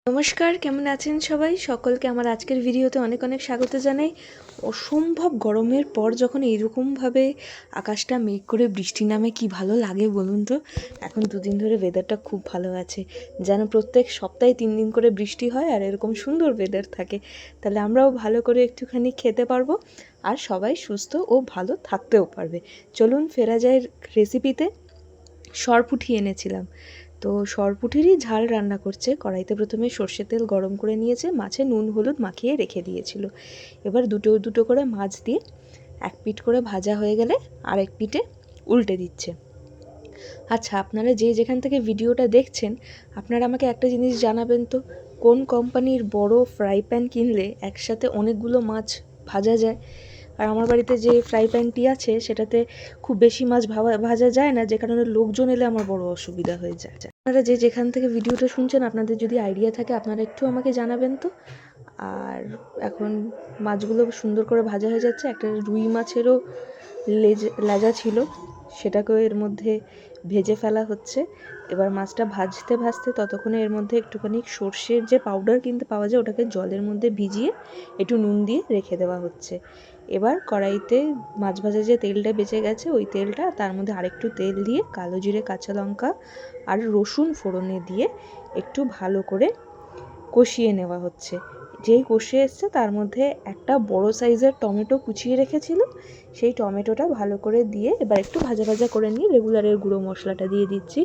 নমস্কার, কেমন আছেন সবাই? সকলকে আমার আজকের ভিডিওতে অনেক অনেক স্বাগত জানাই। অসম্ভব গরমের পর যখন এইরকমভাবে আকাশটা মেঘ করে বৃষ্টি নামে কি ভালো লাগে বলুন তো। এখন দুদিন ধরে ওয়েদারটা খুব ভালো আছে, যেন প্রত্যেক সপ্তাহে 3 দিন করে বৃষ্টি হয় আর এরকম সুন্দর ওয়েদার থাকে। তাহলে আমরাও ভালো করে একটুখানি খেতে পারবো আর সবাই সুস্থ ও ভালো থাকতেও পারবে। চলুন ফেরা যায় রেসিপিতে। সরপুঁটি এনেছিলাম, তো সরপুঁটিরই ঝাল রান্না করছে। কড়াইতে প্রথমে সর্ষের তেল গরম করে নিয়েছে, মাছে নুন হলুদ মাখিয়ে রেখে দিয়েছিল। এবার দুটো দুটো করে মাছ দিয়ে এক পিঠ করে ভাজা হয়ে গেলে আরেক পিঠে উল্টে দিচ্ছে। আচ্ছা, আপনারা যে যেখান থেকে ভিডিওটা দেখছেন, আপনারা আমাকে একটা জিনিস জানাবেন তো, কোন কোম্পানির বড় ফ্রাই প্যান কিনলে একসাথে অনেকগুলো মাছ ভাজা যায়? আর আমার বাড়িতে যে ফ্রাই প্যানটি আছে সেটাতে খুব বেশি মাছ ভাজা যায় না, যে কারণে লোকজন এলে আমার বড় অসুবিধা হয়ে যায়। আপনারা যে যেখান থেকে ভিডিওটা শুনছেন, আপনাদের যদি আইডিয়া থাকে আপনারা একটু আমাকে জানাবেন তো। আর এখন মাছগুলো সুন্দর করে ভাজা হয়ে যাচ্ছে। একটা রুই মাছেরও লেজা ছিল, সেটাকেও এর মধ্যে ভেজে ফেলা হচ্ছে। এবার মাছটা ভাজতে ভাজতে ততক্ষণে এর মধ্যে একটুখানি সর্ষের যে পাউডার কিনতে পাওয়া যায়, ওটাকে জলের মধ্যে ভিজিয়ে একটু নুন দিয়ে রেখে দেওয়া হচ্ছে। এবার কড়াইতে মাছ ভাজা যে তেলটা বেঁচে গেছে, ওই তেলটা, তার মধ্যে আরেকটু তেল দিয়ে কালো জিরে কাঁচা লঙ্কা আর রসুন ফোড়নে দিয়ে একটু ভালো করে কষিয়ে নেওয়া হচ্ছে। যেই কষিয়ে এসছে তার মধ্যে একটা বড় সাইজের টমেটো কুচিয়ে রেখেছিল, সেই টমেটোটা ভালো করে দিয়ে এবার একটু ভাজা ভাজা করে নিয়ে রেগুলারের গুঁড়ো মশলাটা দিয়ে দিচ্ছি।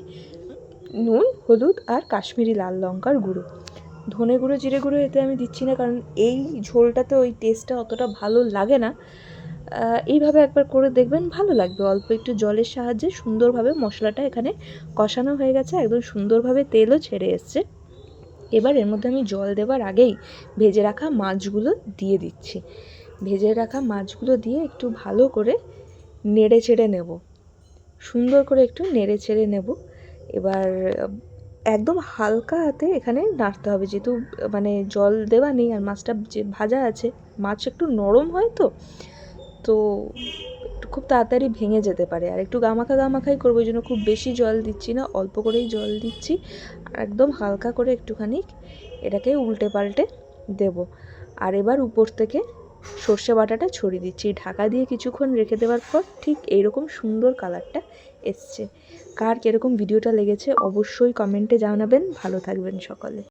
নুন হলুদ আর কাশ্মীরি লাল লঙ্কার গুঁড়ো, ধনে গুঁড়ো জিরে গুঁড়ো এতে আমি দিচ্ছি না, কারণ এই ঝোলটাতে ওই টেস্টটা অতটা ভালো লাগে না। এইভাবে একবার করে দেখবেন, ভালো লাগবে। অল্প একটু জলের সাহায্যে সুন্দরভাবে মশলাটা এখানে কষানো হয়ে গেছে, একদম সুন্দরভাবে তেলও ছেড়ে এসছে। এবার এর মধ্যে আমি জল দেওয়ার আগেই ভেজে রাখা মাছগুলো দিয়ে দিচ্ছি। ভেজে রাখা মাছগুলো দিয়ে একটু ভালো করে নেড়ে চেড়ে নেব, সুন্দর করে একটু নেড়ে চেড়ে নেব। এবার একদম হালকা হাতে এখানে নাড়তে হবে, যেহেতু মানে জল দেওয়া নেই আর মাছটা যে ভাজা আছে, মাছ একটু নরম হয় তো তো খুব তাড়াতাড়ি ভেঙে যেতে পারে। আর একটু গামাখাই করবো, ওই জন্য খুব বেশি জল দিচ্ছি না, অল্প করেই জল দিচ্ছি। আর একদম হালকা করে একটুখানি এটাকে উল্টে পাল্টে দেব। আর এবার উপর থেকে সর্ষে বাটাটা ছড়িয়ে দিচ্ছি। ঢাকা দিয়ে কিছুক্ষণ রেখে দেওয়ার পর ঠিক এইরকম সুন্দর কালারটা এসছে। কার কীরকম ভিডিওটা লেগেছে অবশ্যই কমেন্টে জানাবেন। ভালো থাকবেন সকলে।